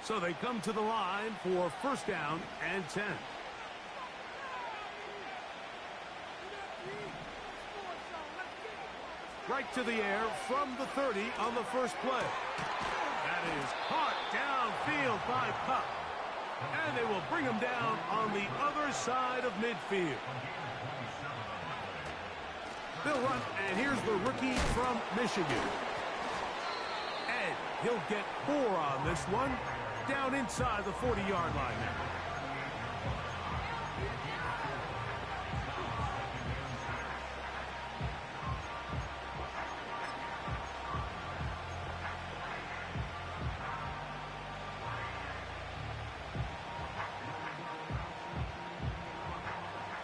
So they come to the line for first down and 10. Right to the air from the 30 on the first play. That is caught downfield by Pup. And they will bring him down on the other side of midfield. They'll run, and here's the rookie from Michigan. And he'll get 4 on this one, down inside the 40-yard line now.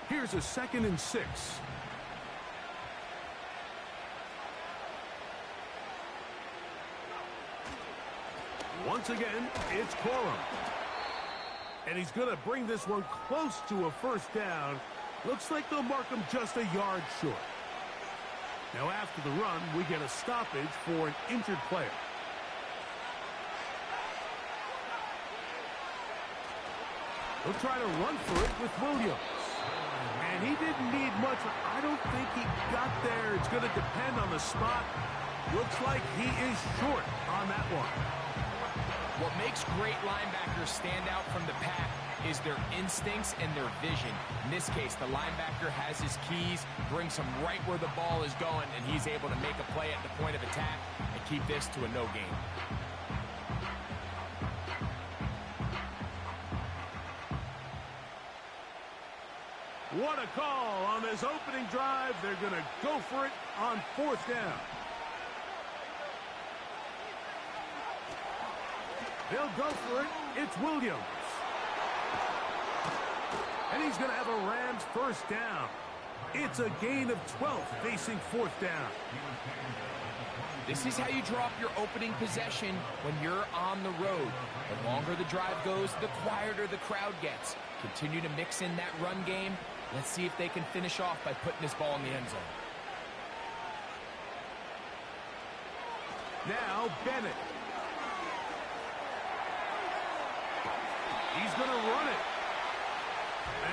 Here's a 2nd and 6. Once again, it's Corum. And he's going to bring this one close to a first down. Looks like they'll mark him just a yard short. Now after the run, we get a stoppage for an injured player. He'll try to run for it with Williams. And he didn't need much. I don't think he got there. It's going to depend on the spot. Looks like he is short on that one. What makes great linebackers stand out from the pack is their instincts and their vision. In this case, the linebacker has his keys, brings him right where the ball is going, and he's able to make a play at the point of attack and keep this to a no gain. What a call on this opening drive. They're going to go for it on 4th down. They'll go for it. It's Williams. And he's going to have a Rams first down. It's a gain of 12 facing 4th down. This is how you draw up your opening possession when you're on the road. The longer the drive goes, the quieter the crowd gets. Continue to mix in that run game. Let's see if they can finish off by putting this ball in the end zone. Now Bennett. He's going to run it.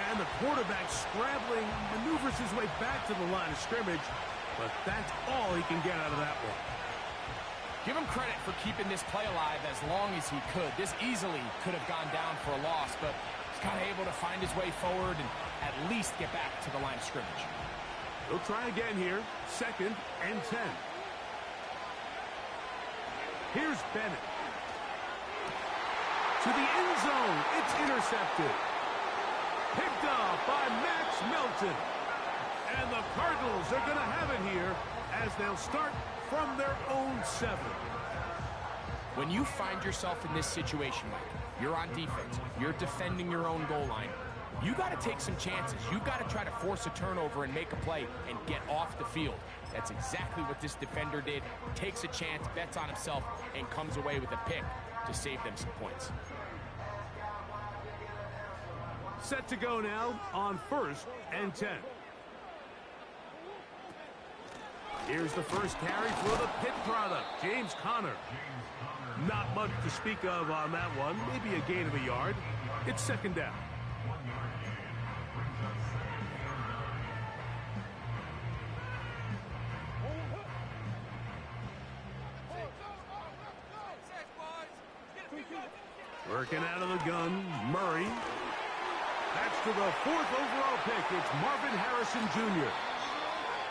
And the quarterback scrambling, maneuvers his way back to the line of scrimmage. But that's all he can get out of that one. Give him credit for keeping this play alive as long as he could. This easily could have gone down for a loss, but he's kind of able to find his way forward and at least get back to the line of scrimmage. He'll try again here. 2nd and 10. Here's Bennett. To the end zone. It's intercepted. Picked up by Max Melton. And the Cardinals are going to have it here as they'll start from their own 7. When you find yourself in this situation, Mike, you're on defense, you're defending your own goal line, you got to take some chances. You got to try to force a turnover and make a play and get off the field. That's exactly what this defender did. Takes a chance, bets on himself, and comes away with a pick to save them some points. Set to go now on 1st and 10. Here's the first carry for the Pitt product, James Conner. Not much to speak of on that one. Maybe a gain of a yard. It's 2nd down. Working out of the gun, Murray. That's to the 4th overall pick. It's Marvin Harrison Jr.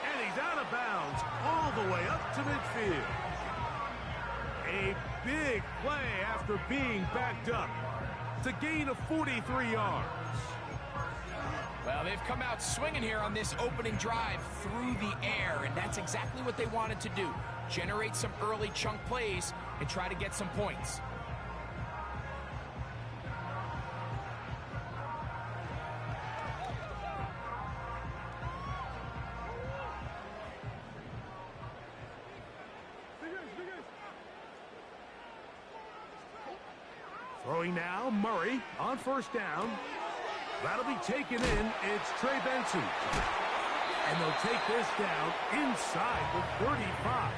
And he's out of bounds all the way up to midfield. A big play after being backed up. It's a gain of 43 yards. Well, they've come out swinging here on this opening drive through the air, and that's exactly what they wanted to do. Generate some early chunk plays and try to get some points. Throwing now, Murray on 1st down. That'll be taken in. It's Trey Benson. And they'll take this down inside the 35.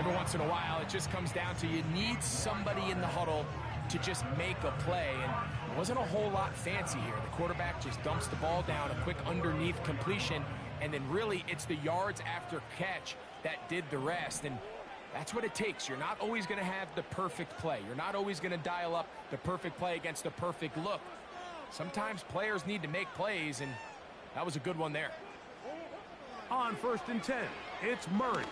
Every once in a while, it just comes down to you need somebody in the huddle to just make a play, and it wasn't a whole lot fancy here. The quarterback just dumps the ball down, a quick underneath completion, and then really it's the yards after catch that did the rest, and that's what it takes. You're not always going to have the perfect play. You're not always going to dial up the perfect play against the perfect look. Sometimes players need to make plays, and that was a good one there. On 1st and 10, it's Murray.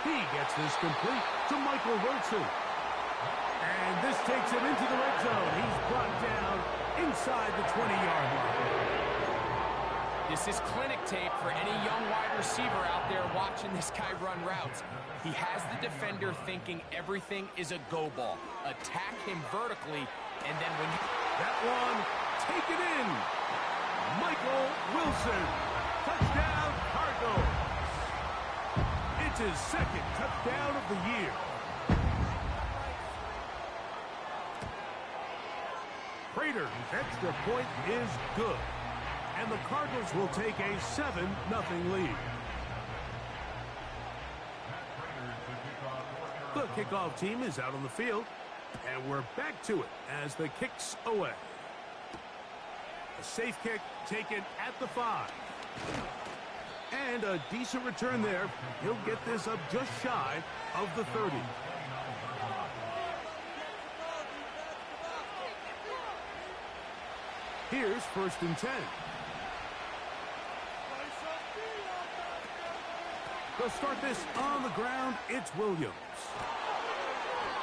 He gets this complete to Michael Wilson. And this takes him into the red zone. He's brought down inside the 20-yard line. This is clinic tape for any young wide receiver out there watching this guy run routes. He has the defender thinking everything is a go ball. Attack him vertically, and then when you... That one, take it in. Michael Wilson. Touchdown, Cardinals. It's his second touchdown of the year. Prater's extra point is good. And the Cardinals will take a 7-0 lead. The kickoff team is out on the field. And we're back to it as the kick's away. A safe kick taken at the 5. And a decent return there. He'll get this up just shy of the 30. Here's 1st and 10. They'll start this on the ground. It's Williams.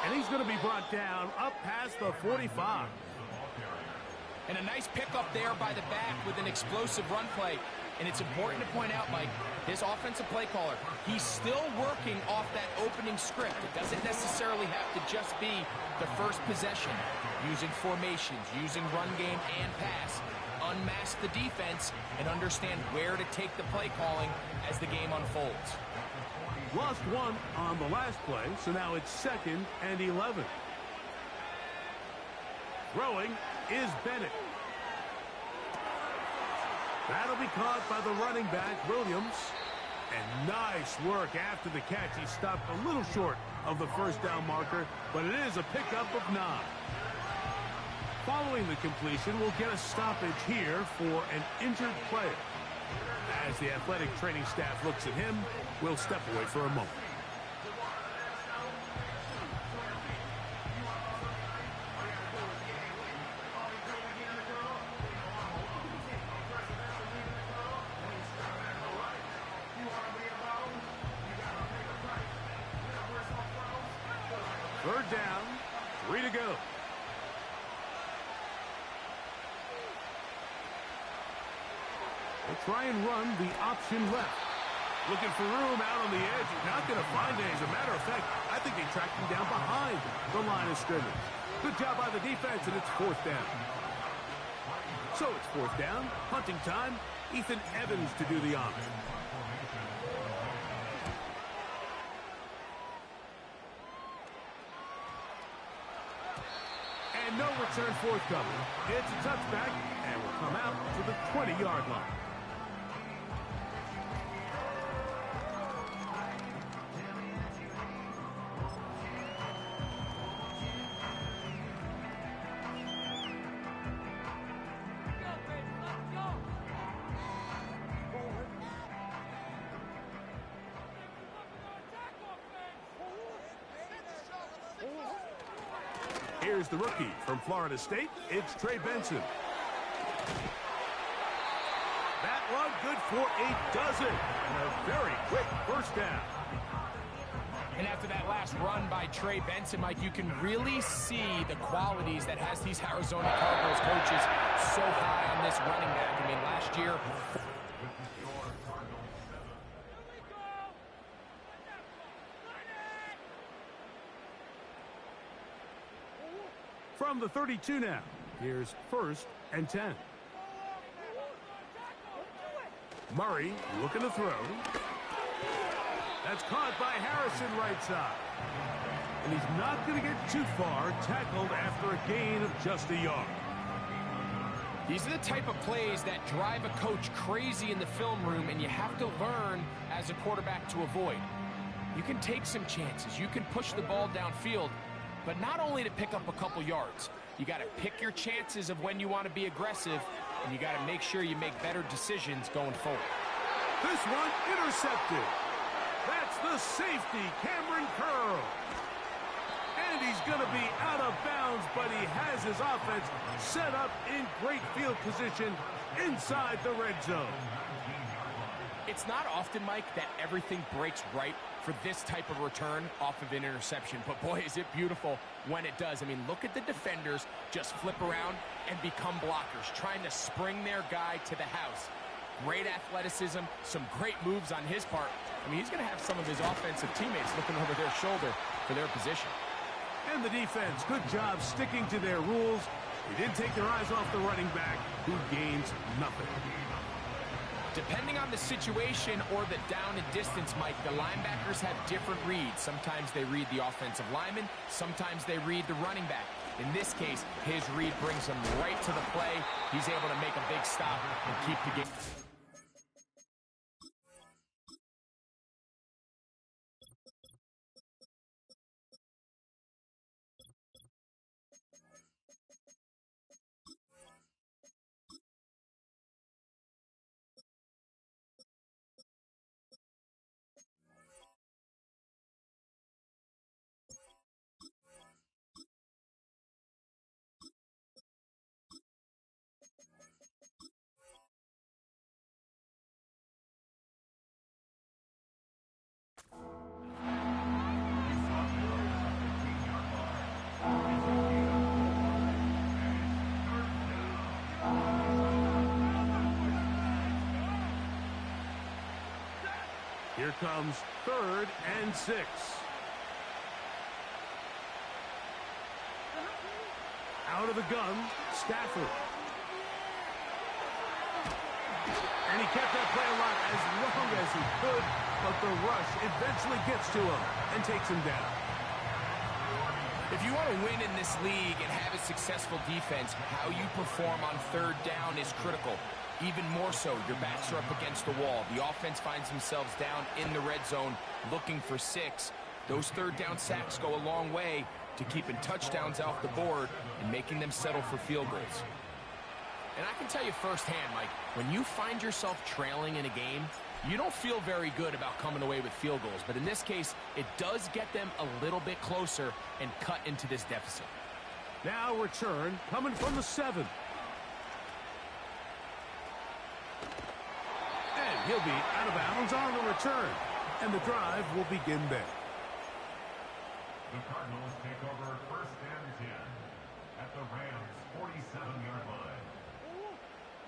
And he's going to be brought down up past the 45. And a nice pickup there by the back with an explosive run play. And it's important to point out, Mike, his offensive play caller, he's still working off that opening script. It doesn't necessarily have to just be the first possession. Using formations, using run game and pass. Unmask the defense and understand where to take the play calling as the game unfolds. Lost one on the last play, so now it's 2nd and 11. Throwing is Bennett. That'll be caught by the running back, Williams. And nice work after the catch. He stopped a little short of the first down marker, but it is a pickup of 9. Following the completion, we'll get a stoppage here for an injured player. As the athletic training staff looks at him, we'll step away for a moment. Third down, 3 to go. They'll try and run the option left. Looking for room out on the edge. Not going to find it. As a matter of fact, I think they tracked him down behind the line of scrimmage. Good job by the defense, and it's 4th down. So it's 4th down, punting time. Ethan Evans to do the honor. And no return forthcoming. It's a touchback, and will come out to the 20-yard line. Here's the rookie from Florida State. It's Trey Benson. That one good for a dozen. And a very quick first down. And after that last run by Trey Benson, Mike, you can really see the qualities that has these Arizona Cardinals coaches so high on this running back. I mean, last year... From the 32 now, here's 1st and 10. Murray looking to throw. That's caught by Harrison right side. And he's not going to get too far, tackled after a gain of just a yard. These are the type of plays that drive a coach crazy in the film room, and you have to learn as a quarterback to avoid. You can take some chances. You can push the ball downfield, but not only to pick up a couple yards. You got to pick your chances of when you want to be aggressive, and you got to make sure you make better decisions going forward. This one intercepted. That's the safety, Cameron Curl. And he's going to be out of bounds, but he has his offense set up in great field position inside the red zone. It's not often, Mike, that everything breaks right for this type of return off of an interception. But, boy, is it beautiful when it does. I mean, look at the defenders just flip around and become blockers, trying to spring their guy to the house. Great athleticism, some great moves on his part. I mean, he's going to have some of his offensive teammates looking over their shoulder for their position. And the defense, good job sticking to their rules. They didn't take their eyes off the running back, who gains nothing. Depending on the situation or the down and distance, Mike, the linebackers have different reads. Sometimes they read the offensive lineman. Sometimes they read the running back. In this case, his read brings him right to the play. He's able to make a big stop and keep the game. Here comes 3rd and 6. Out of the gun, Stafford. And he kept that play alive as long as he could, but the rush eventually gets to him and takes him down. If you want to win in this league and have a successful defense, how you perform on 3rd down is critical. Even more so, your backs are up against the wall. The offense finds themselves down in the red zone looking for 6. Those 3rd down sacks go a long way to keeping touchdowns off the board and making them settle for field goals. And I can tell you firsthand, Mike, when you find yourself trailing in a game, you don't feel very good about coming away with field goals. But in this case, it does get them a little bit closer and cut into this deficit. Now return coming from the 7. And he'll be out of bounds on the return. And the drive will begin there. The Cardinals take over 1st and 10 at the Rams' 47-yard line.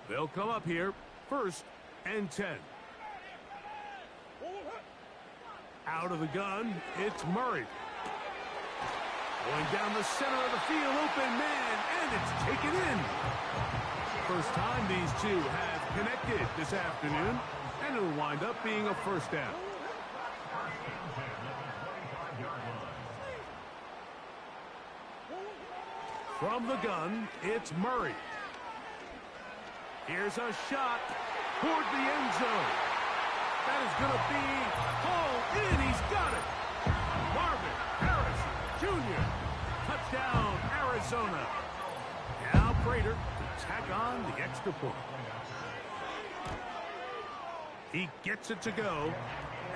They'll come up here 1st and 10. Out of the gun, it's Murray. Going down the center of the field, open man, and it's taken in. First time these two have connected this afternoon, and it'll wind up being a 1st down. From the gun, it's Murray. Here's a shot toward the end zone. That is going to be hauled in. He's got it. Marvin Harrison Jr. Touchdown, Arizona. Now Prater to tack on the extra point. He gets it to go,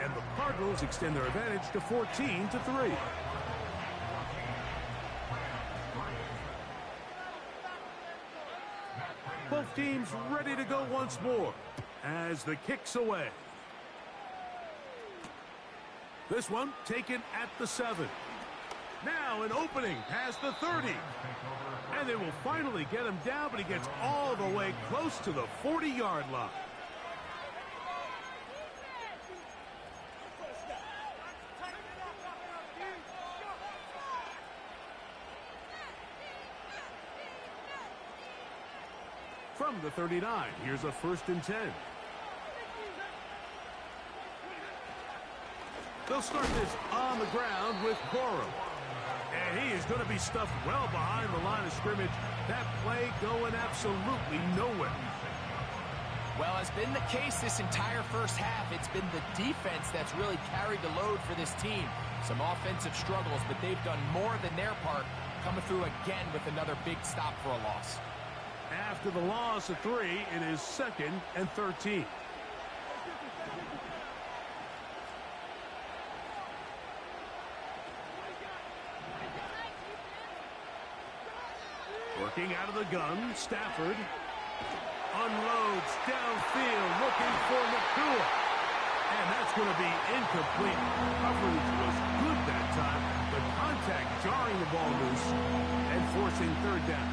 and the Cardinals extend their advantage to 14-3. Both teams ready to go once more as the kick's away. This one taken at the 7. Now an opening past the 30. And they will finally get him down, but he gets all the way close to the 40-yard line. From the 39, here's a 1st and 10. They'll start this on the ground with Corum. And he is going to be stuffed well behind the line of scrimmage. That play going absolutely nowhere. Well, it's been the case this entire first half. It's been the defense that's really carried the load for this team. Some offensive struggles, but they've done more than their part, coming through again with another big stop for a loss. After the loss of 3, it is 2nd and 13. Working out of the gun, Stafford unloads downfield, looking for McCool. And that's going to be incomplete. Coverage was good that time. The contact jarring the ball loose and forcing 3rd down.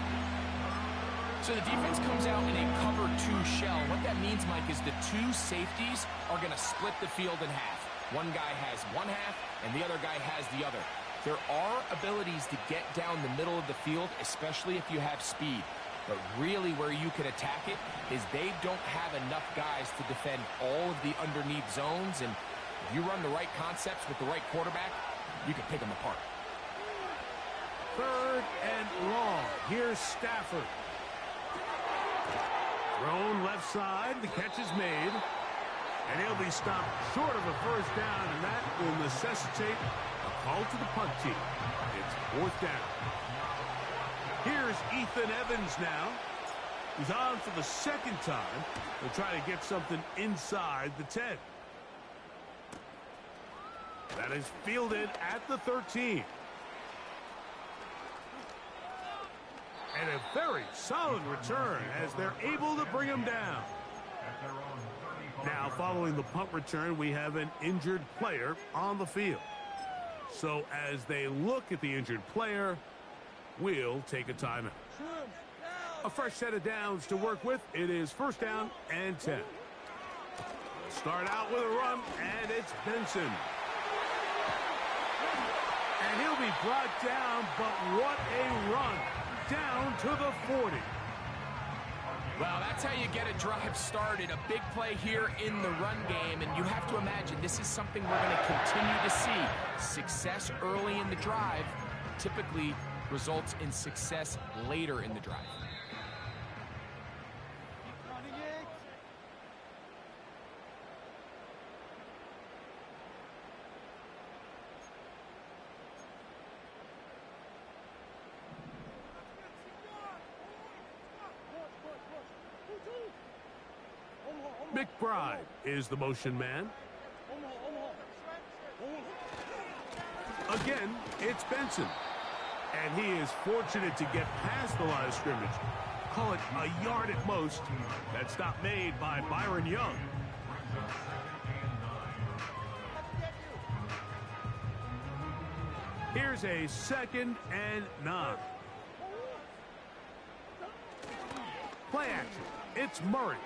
So the defense comes out in a cover 2 shell. What that means, Mike, is the 2 safeties are going to split the field in half. One guy has one half, and the other guy has the other. There are abilities to get down the middle of the field, especially if you have speed. But really where you can attack it is they don't have enough guys to defend all of the underneath zones. And if you run the right concepts with the right quarterback, you can pick them apart. 3rd and long. Here's Stafford. Thrown left side. The catch is made. And he'll be stopped short of a 1st down, and that will necessitate a call to the punt team. It's 4th down. Here's Ethan Evans now. He's on for the 2nd time. They'll try to get something inside the 10. That is fielded at the 13. And a very solid return as they're able to bring him down. Now, following the punt return, we have an injured player on the field. So as they look at the injured player, we'll take a timeout. A fresh set of downs to work with. It is 1st down and 10. We'll start out with a run, and it's Benson. And he'll be brought down, but what a run. Down to the 40. Well, that's how you get a drive started. A big play here in the run game, and you have to imagine this is something we're going to continue to see. Success early in the drive typically results in success later in the drive. McBride is the motion man. Again, it's Benson. And he is fortunate to get past the line of scrimmage. Call it a yard at most. That stop made by Byron Young. Here's a 2nd and 9. Play action. It's Murray.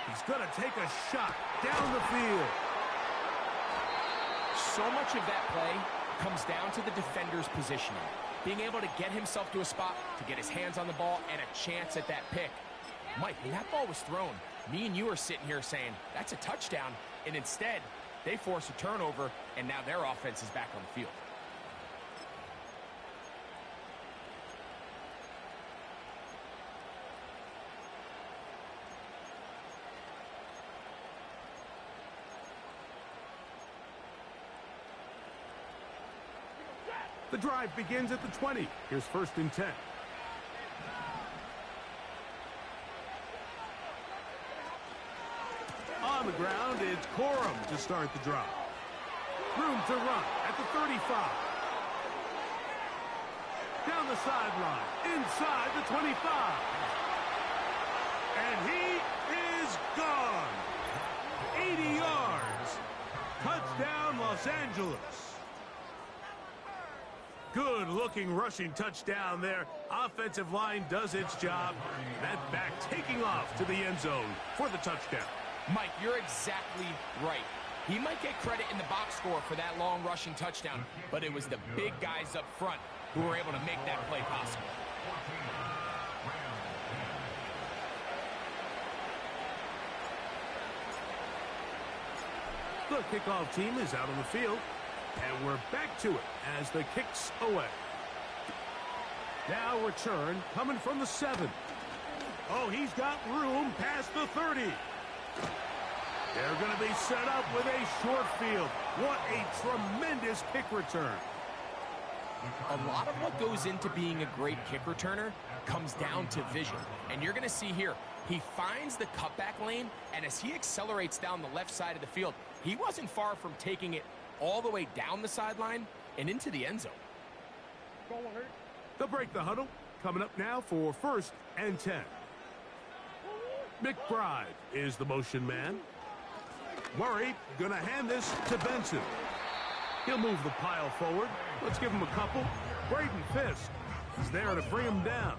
He's going to take a shot down the field. So much of that play comes down to the defender's positioning. Being able to get himself to a spot, to get his hands on the ball, and a chance at that pick. Mike, when that ball was thrown, me and you are sitting here saying, that's a touchdown. And instead, they force a turnover, and now their offense is back on the field. The drive begins at the 20. Here's 1st and 10. On the ground, it's Corum to start the drive. Room to run at the 35. Down the sideline, inside the 25. And he is gone. 80 yards. Touchdown, Los Angeles. Good-looking rushing touchdown there. Offensive line does its job. That back taking off to the end zone for the touchdown. Mike, you're exactly right. He might get credit in the box score for that long rushing touchdown, but it was the big guys up front who were able to make that play possible. The kickoff team is out on the field, and we're back to it as the kick's away. Now return coming from the 7. Oh, he's got room past the 30. They're going to be set up with a short field. What a tremendous kick return. A lot of what goes into being a great kick returner comes down to vision. And you're going to see here, he finds the cutback lane, and as he accelerates down the left side of the field, he wasn't far from taking it all the way down the sideline and into the end zone. They'll break the huddle. Coming up now for 1st and 10. McBride is the motion man. Murray going to hand this to Benson. He'll move the pile forward. Let's give him a couple. Braden Fisk is there to bring him down.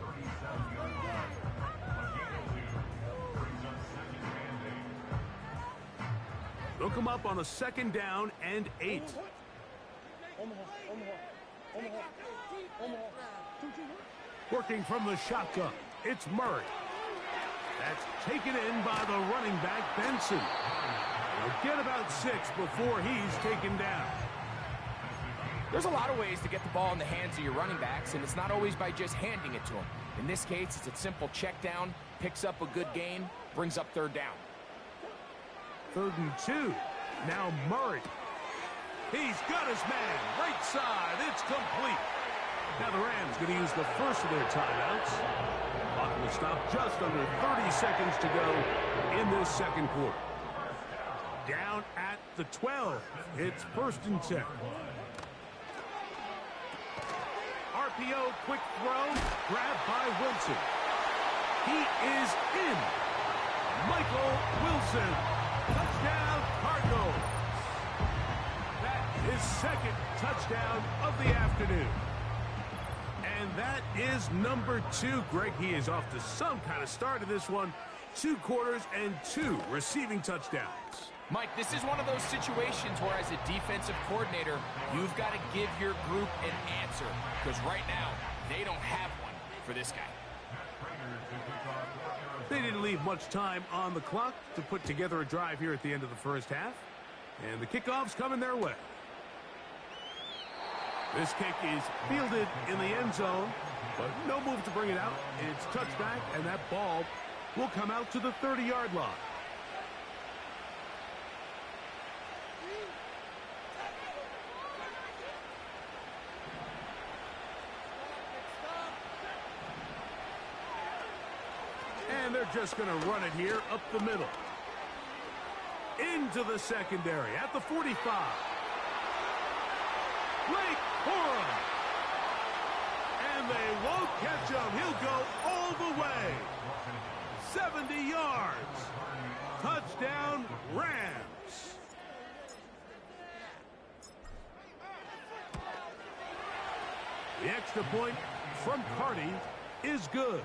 They'll come up on a 2nd down and 8. Working from the shotgun, it's Murray. That's taken in by the running back, Benson. He'll get about 6 before he's taken down. There's a lot of ways to get the ball in the hands of your running backs, and it's not always by just handing it to them. In this case, it's a simple check down, picks up a good gain, brings up 3rd down. 3rd and 2. Now Murray. He's got his man. Right side. It's complete. Now the Rams going to use the first of their timeouts. Clock will stop just under 30 seconds to go in this 2nd quarter. Down at the 12. It's 1st and 10. RPO quick throw. Grabbed by Wilson. He is in. Michael Wilson. Touchdown, Cardinals. That is 2nd touchdown of the afternoon. And that is number 2. Greg, he is off to some kind of start in this one. 2 quarters and 2 receiving touchdowns. Mike, this is one of those situations where as a defensive coordinator, you've got to give your group an answer. Because right now, they don't have one for this guy. They didn't leave much time on the clock to put together a drive here at the end of the 1st half. And the kickoff's coming their way. This kick is fielded in the end zone, but no move to bring it out. It's touchback, and that ball will come out to the 30-yard line. And they're just going to run it here up the middle. Into the secondary at the 45. Blake Corum. And they won't catch him. He'll go all the way. 70 yards. Touchdown, Rams. The extra point from Carty is good.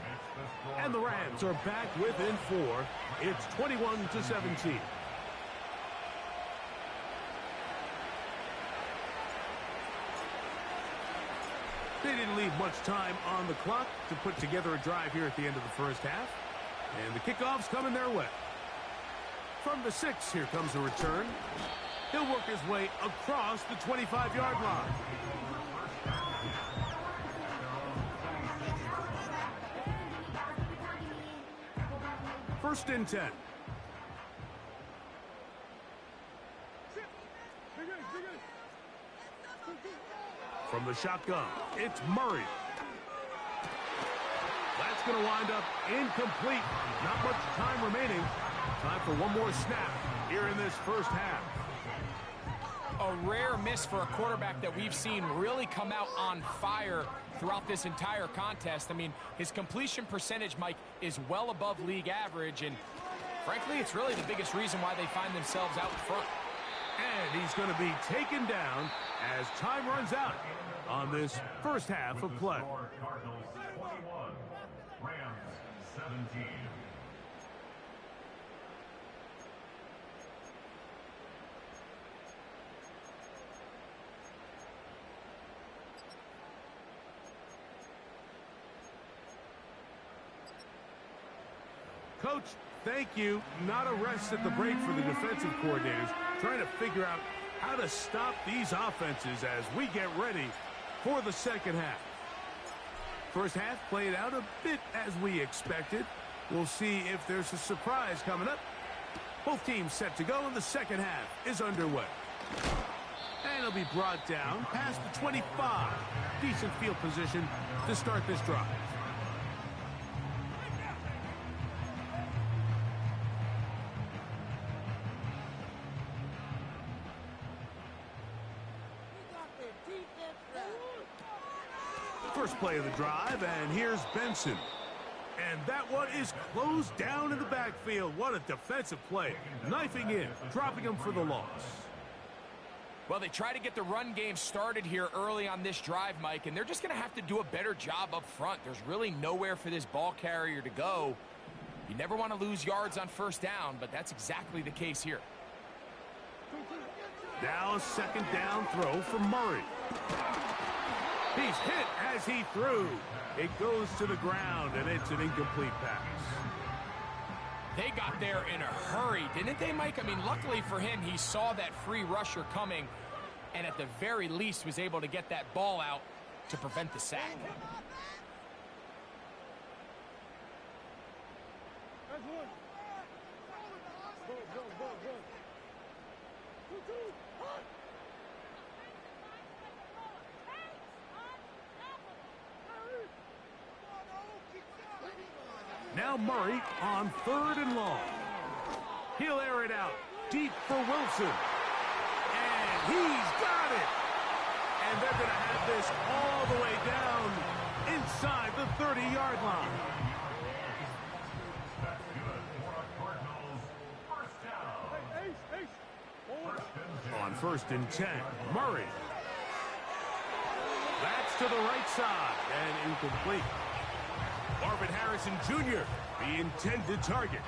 And the Rams are back within 4. It's 21-17. They didn't leave much time on the clock to put together a drive here at the end of the 1st half. And the kickoff's coming their way. From the 6, here comes a return. He'll work his way across the 25-yard line. First and 10. From the shotgun, it's Murray. That's going to wind up incomplete. Not much time remaining. Time for one more snap here in this 1st half. A rare miss for a quarterback that we've seen really come out on fire throughout this entire contest. I mean, his completion percentage, Mike, is well above league average, and frankly, it's really the biggest reason why they find themselves out in front. And he's going to be taken down as time runs out on this 1st half of play. Cardinals 21, Rams 17. Coach, thank you. Not a rest at the break for the defensive coordinators, trying to figure out how to stop these offenses as we get ready for the 2nd half. 1st half played out a bit as we expected. We'll see if there's a surprise coming up. Both teams set to go, and the second half is underway. And it'll be brought down past the 25. Decent field position to start this drive. First play of the drive, and here's Benson. And that one is closed down in the backfield. What a defensive play. Knifing in, dropping him for the loss. Well, they try to get the run game started here early on this drive, Mike, and they're just going to have to do a better job up front. There's really nowhere for this ball carrier to go. You never want to lose yards on first down, but that's exactly the case here. Now a second down throw for Murray. He's hit as he threw. It goes to the ground, and it's an incomplete pass. They got there in a hurry, didn't they, Mike? I mean, luckily for him, he saw that free rusher coming, and at the very least was able to get that ball out to prevent the sack. Now Murray on 3rd and long. He'll air it out deep for Wilson. And he's got it. And they're going to have this all the way down inside the 30-yard line. On 1st and 10, Murray. That's to the right side and incomplete. Marvin Harrison Jr., the intended target.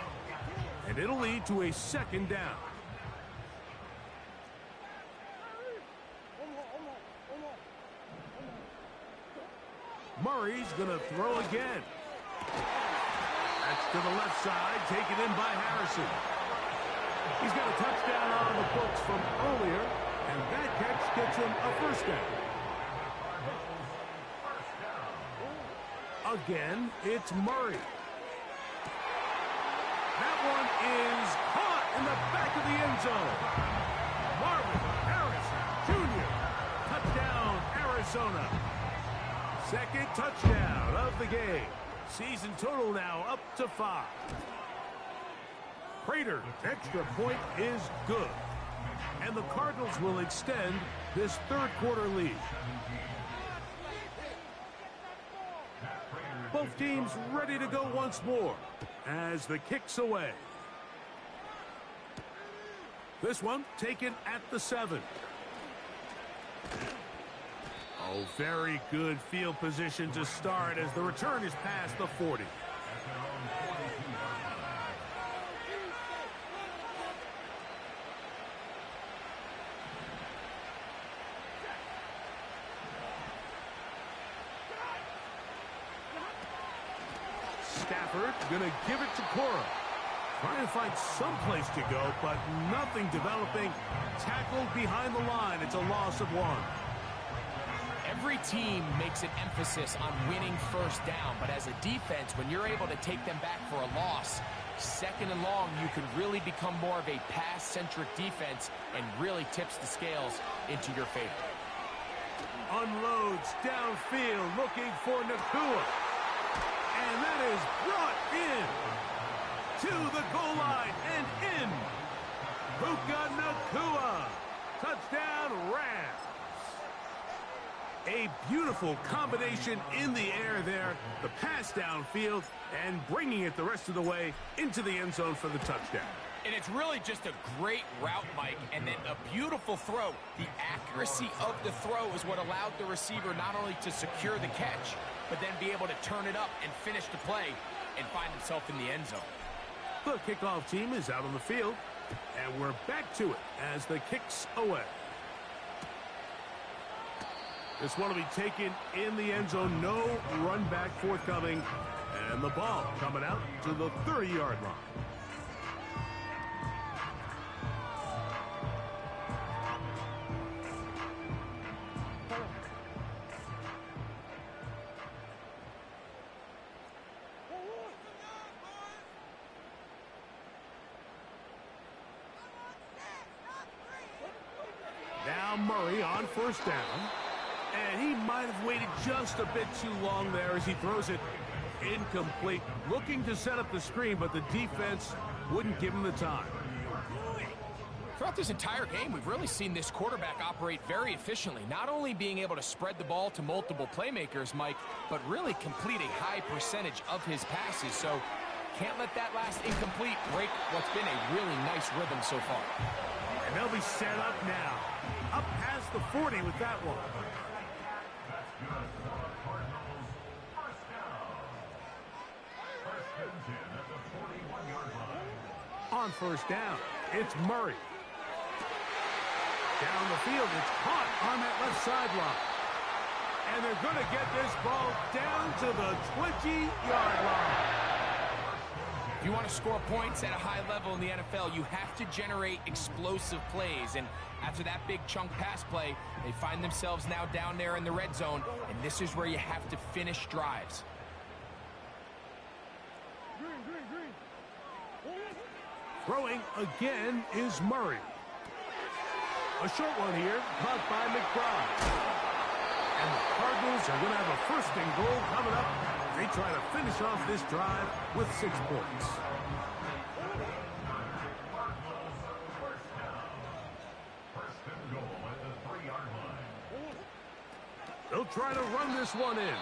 And it'll lead to a second down. Murray's going to throw again. That's to the left side, taken in by Harrison. He's got a touchdown on the books from earlier, and that catch gets him a first down. Again, it's Murray. That one is caught in the back of the end zone. Marvin Harrison Jr. Touchdown, Arizona. Second touchdown of the game. Season total now up to 5. Prater's extra point is good. And the Cardinals will extend this third quarter lead. Both teams ready to go once more as the kick's away. This one taken at the 7. Oh, very good field position to start as the return is past the 40. Stafford going to give it to Cora. Trying to find some place to go, but nothing developing. Tackled behind the line. It's a loss of 1. Every team makes an emphasis on winning first down, but as a defense, when you're able to take them back for a loss, 2nd and long, you can really become more of a pass-centric defense and really tips the scales into your favor. Unloads downfield, looking for Nakua. And that is brought in to the goal line and in. Puka Nakua. Touchdown, Rams. A beautiful combination in the air there. The pass downfield and bringing it the rest of the way into the end zone for the touchdown. And it's really just a great route, Mike, and then a beautiful throw. The accuracy of the throw is what allowed the receiver not only to secure the catch, but then be able to turn it up and finish the play and find himself in the end zone. The kickoff team is out on the field, and we're back to it as the kick's away. This one will be taken in the end zone. No run back forthcoming, and the ball coming out to the 30-yard line. Now Murray on first down. And he might have waited just a bit too long there as he throws it incomplete. Looking to set up the screen, but the defense wouldn't give him the time. Throughout this entire game, we've really seen this quarterback operate very efficiently, not only being able to spread the ball to multiple playmakers, Mike, but really complete a high percentage of his passes. So can't let that last incomplete break what's been a really nice rhythm so far. And they'll be set up now. Up past the 40 with that one. That's good for the Cardinals. First down. First and 10 at the 41-yard line. On first down, it's Murray. Down the field, it's caught on that left sideline. And they're going to get this ball down to the 20-yard line. If you want to score points at a high level in the NFL, you have to generate explosive plays. And after that big chunk pass play, they find themselves now down there in the red zone. And this is where you have to finish drives. Throwing again is Murray. A short one here, caught by McBride. And the Cardinals are going to have a first and goal coming up. They try to finish off this drive with 6 points. First and goal at the 3-yard line. They'll try to run this one in.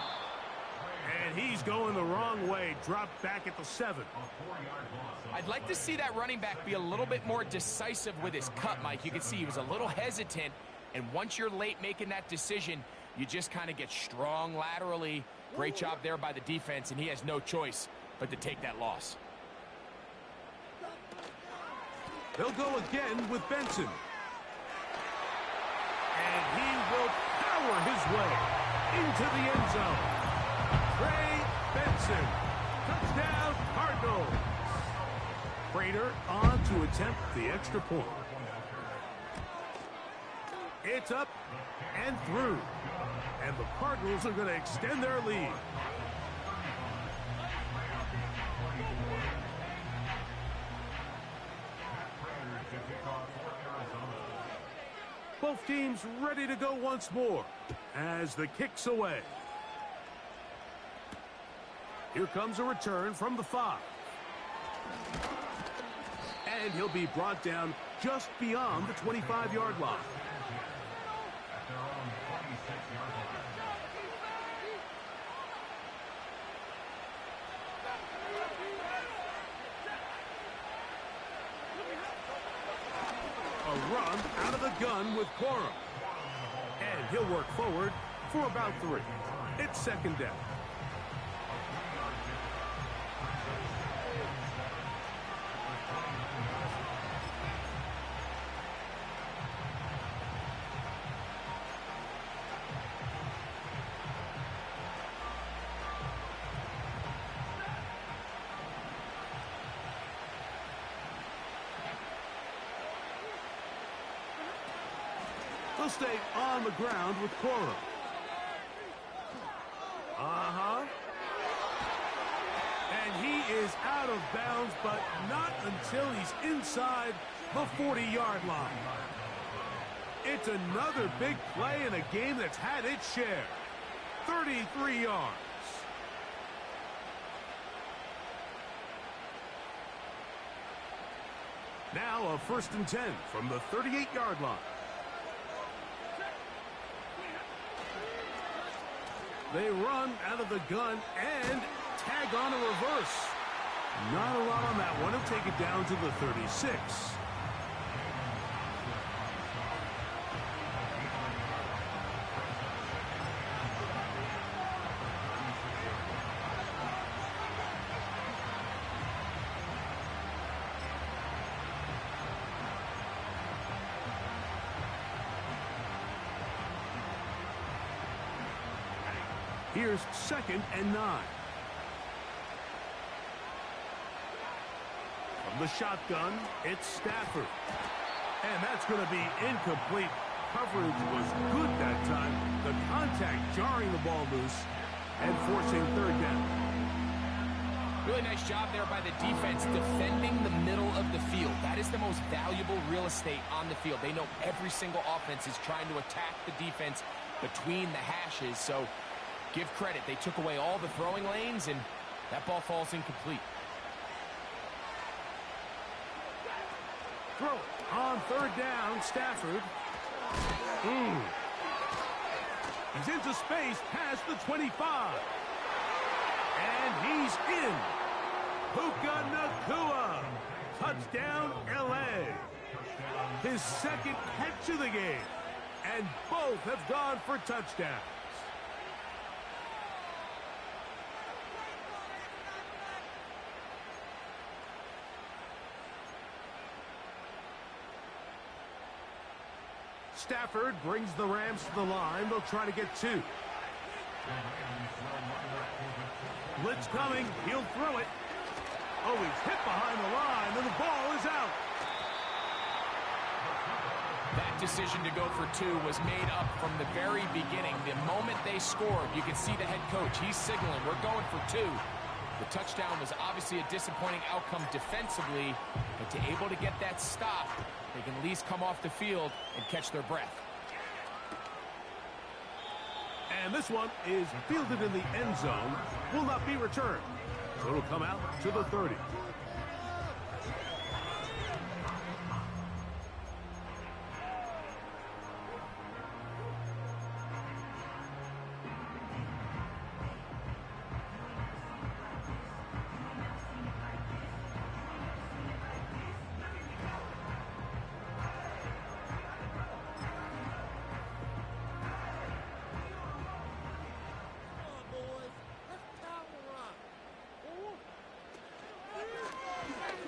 And he's going the wrong way. Dropped back at the 7. A 4-yard loss. I'd like to see that running back be a little bit more decisive with his cut, Mike. You can see he was a little hesitant, and once you're late making that decision, you just kind of get strong laterally. Great job there by the defense, and he has no choice but to take that loss. They'll go again with Benson. And he will power his way into the end zone. Trey Benson. Touchdown, Cardinals. Prater on to attempt the extra point. It's up and through. And the Cardinals are going to extend their lead. Both teams ready to go once more as the kick's away. Here comes a return from the 5. And he'll be brought down just beyond the 25-yard line. At their own 26-yard line. A run out of the gun with Corum. And he'll work forward for about 3. It's second down. They'll stay on the ground with Corum. And he is out of bounds, but not until he's inside the 40-yard line. It's another big play in a game that's had its share. 33 yards. Now a 1st and 10 from the 38-yard line. They run out of the gun and tag on a reverse. Not a lot on that one. He'll take it down to the 36. Here's 2nd and 9. From the shotgun, it's Stafford. And that's going to be incomplete. Coverage was good that time. The contact jarring the ball loose and forcing 3rd down. Really nice job there by the defense defending the middle of the field. That is the most valuable real estate on the field. They know every single offense is trying to attack the defense between the hashes. So give credit. They took away all the throwing lanes, and that ball falls incomplete. Throw it on third down, Stafford. He's into space past the 25. And he's in. Puka Nacua. Touchdown, L.A. His second catch of the game. And both have gone for touchdowns. Stafford brings the Rams to the line. They'll try to get two. Blitz coming. He'll throw it. Oh, he's hit behind the line, and the ball is out. That decision to go for two was made up from the very beginning. The moment they scored, you can see the head coach. He's signaling, we're going for two. The touchdown was obviously a disappointing outcome defensively, but to able to get that stop, they can at least come off the field and catch their breath. And this one is fielded in the end zone, will not be returned. So it'll come out to the 30.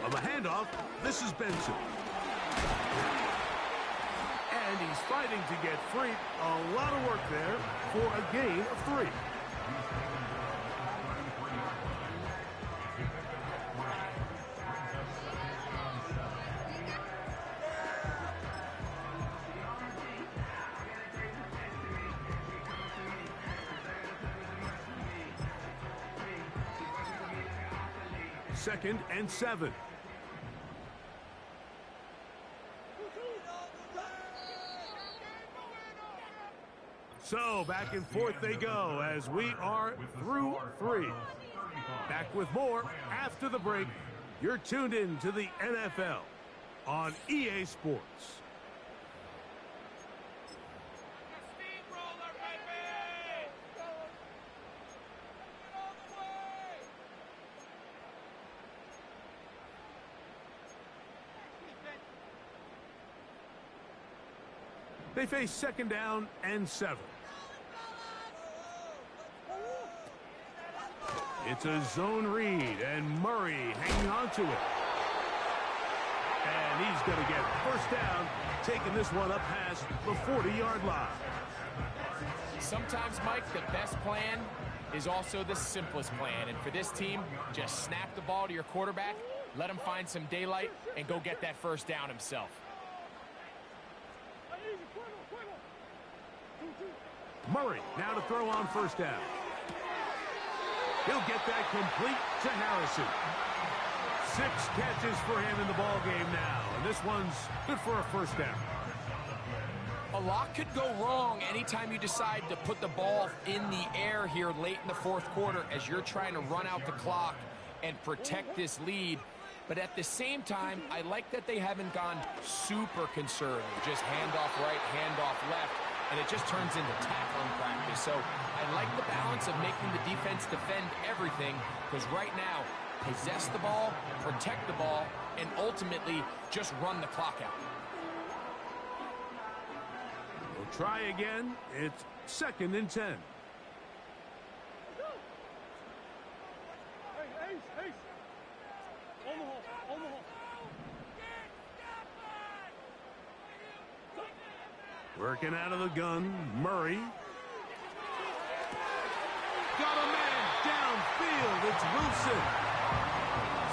On the handoff, this is Benson. And he's fighting to get free. A lot of work there for a gain of 3. Second and 7. So back and forth they go as we are through 3. Back with more after the break. You're tuned in to the NFL on EA Sports. They face second down and 7. It's a zone read, and Murray hanging on to it. And he's going to get first down, taking this one up past the 40-yard line. Sometimes, Mike, the best plan is also the simplest plan. And for this team, just snap the ball to your quarterback, let him find some daylight, and go get that first down himself. Murray now to throw on first down. He'll get that complete to Harrison. 6 catches for him in the ball game now, and this one's good for a first down. A lot could go wrong anytime you decide to put the ball in the air here late in the fourth quarter as you're trying to run out the clock and protect this lead. But at the same time, I like that they haven't gone super conservative. Just handoff right, handoff left, and it just turns into tackling practice. So I like the balance of making the defense defend everything, because right now, possess the ball, protect the ball, and ultimately just run the clock out. We'll try again. It's second and 10. Working out of the gun, Murray. Got a man downfield. It's Wilson.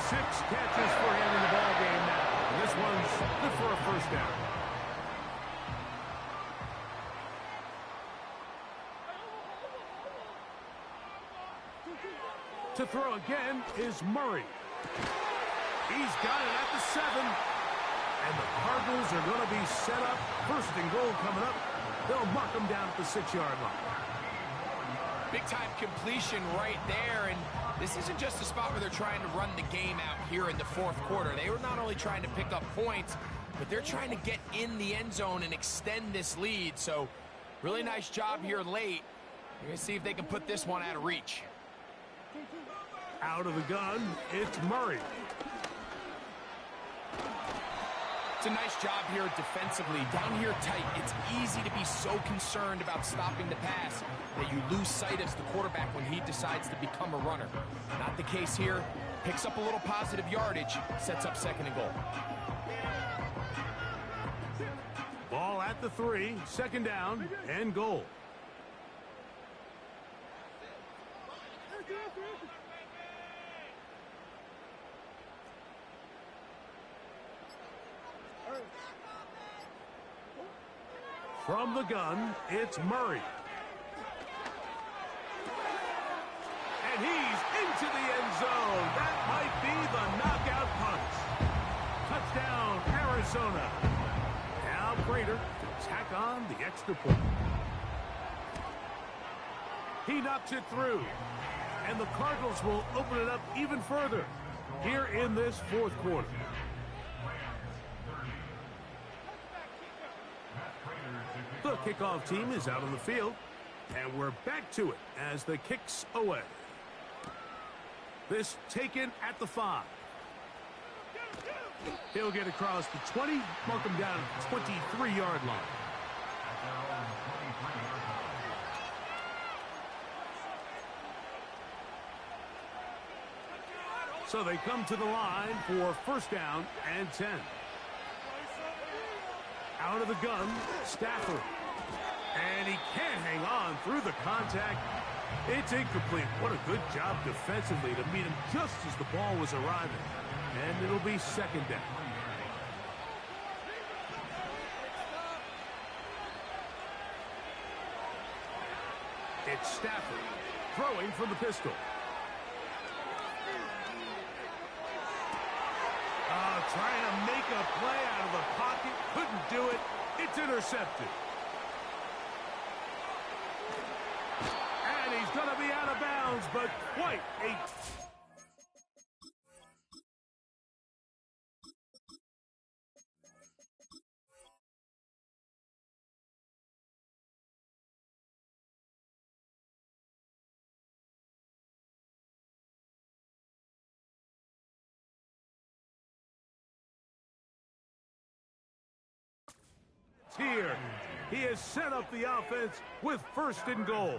6 catches for him in the ball game now. And this one's good for a first down. To throw again is Murray. He's got it at the 7. And the Cardinals are going to be set up. First and goal coming up. They'll mark them down at the 6-yard line. Big-time completion right there, and this isn't just a spot where they're trying to run the game out here in the fourth quarter. They were not only trying to pick up points, but they're trying to get in the end zone and extend this lead. So really nice job here late. We're going to see if they can put this one out of reach. Out of the gun, it's Murray. It's a nice job here defensively. Down here tight, it's easy to be so concerned about stopping the pass that you lose sight of the quarterback when he decides to become a runner. Not the case here. Picks up a little positive yardage, sets up second and goal. Ball at the 3, second down and goal. From the gun, it's Murray. And he's into the end zone. That might be the knockout punch. Touchdown, Arizona. Now Prater to tack on the extra point. He knocks it through. And the Cardinals will open it up even further here in this fourth quarter. The kickoff team is out on the field, and we're back to it as the kick's away. This taken at the 5. He'll get across the 20, mark him down at the 23-yard line. So they come to the line for first down and 10. Out of the gun, Stafford. And he can't hang on through the contact. It's incomplete. What a good job defensively to meet him just as the ball was arriving. And it'll be second down. It's Stafford throwing from the pistol. Trying to make a play out of the pocket. Couldn't do it. It's intercepted. And he's going to be out of bounds, but quite a... Here, he has set up the offense with first and goal.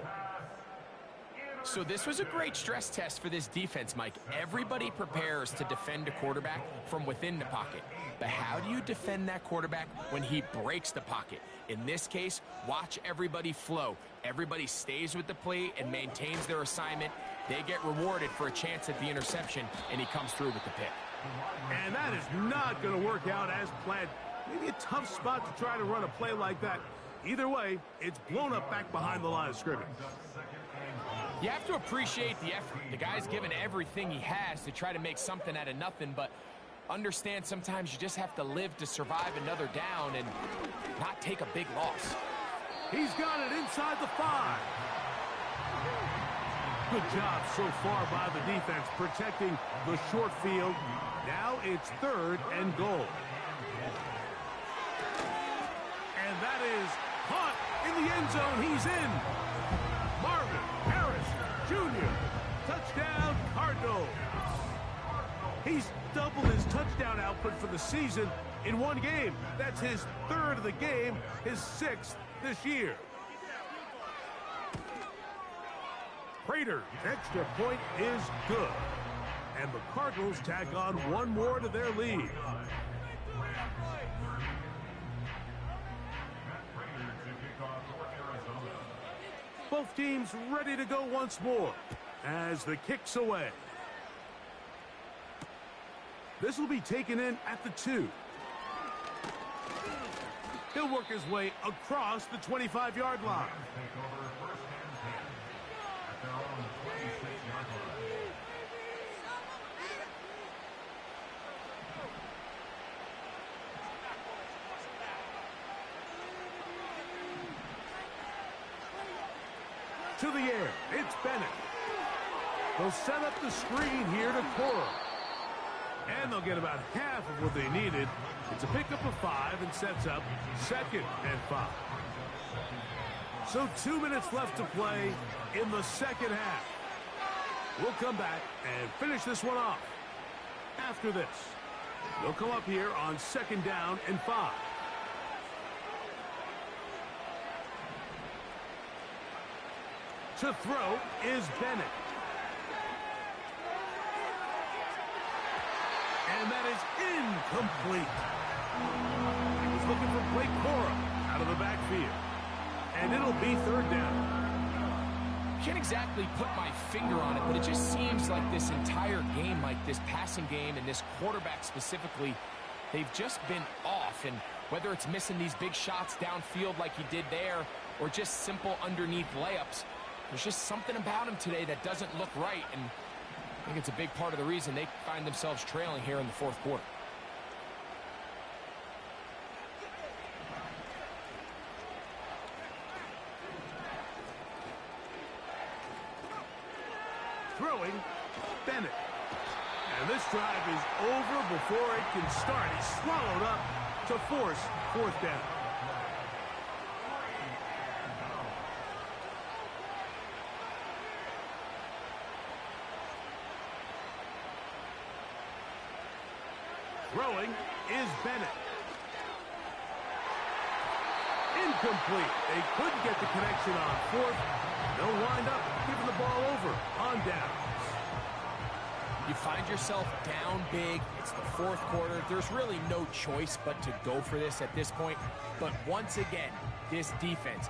So this was a great stress test for this defense, Mike. Everybody prepares to defend a quarterback from within the pocket. But how do you defend that quarterback when he breaks the pocket? In this case, watch everybody flow. Everybody stays with the play and maintains their assignment. They get rewarded for a chance at the interception, and he comes through with the pick. And that is not going to work out as planned. Maybe a tough spot to try to run a play like that. Either way, it's blown up back behind the line of scrimmage. You have to appreciate the effort. The guy's given everything he has to try to make something out of nothing, but understand sometimes you just have to live to survive another down and not take a big loss. He's got it inside the 5. Good job so far by the defense protecting the short field. Now it's third and goal. And that is caught in the end zone. He's in. Marvin Harrison Jr. Touchdown, Cardinals. He's doubled his touchdown output for the season in one game. That's his third of the game, his 6th this year. Prater's extra point is good. And the Cardinals tack on one more to their lead. Both teams ready to go once more as the kick's away. This will be taken in at the 2. He'll work his way across the 25-yard line. To the air. It's Bennett. They'll set up the screen here to Cora. And they'll get about half of what they needed. It's a pickup of 5 and sets up 2nd and 5. So 2 minutes left to play in the second half. We'll come back and finish this one off. After this, they'll come up here on 2nd down and 5. To throw is Bennett. And that is incomplete. He was looking for Blake Cora out of the backfield. And it'll be 3rd down. Can't exactly put my finger on it, but it just seems like this entire game, like this passing game and this quarterback specifically, they've just been off. And whether it's missing these big shots downfield like he did there or just simple underneath layups, there's just something about him today that doesn't look right. And I think it's a big part of the reason they find themselves trailing here in the 4th quarter. Throwing, Bennett. And this drive is over before it can start. He's swallowed up to force 4th down. Throwing is Bennett. Incomplete. They couldn't get the connection on 4th. They'll wind up giving the ball over on downs. You find yourself down big. It's the 4th quarter. There's really no choice but to go for this at this point. But once again, this defense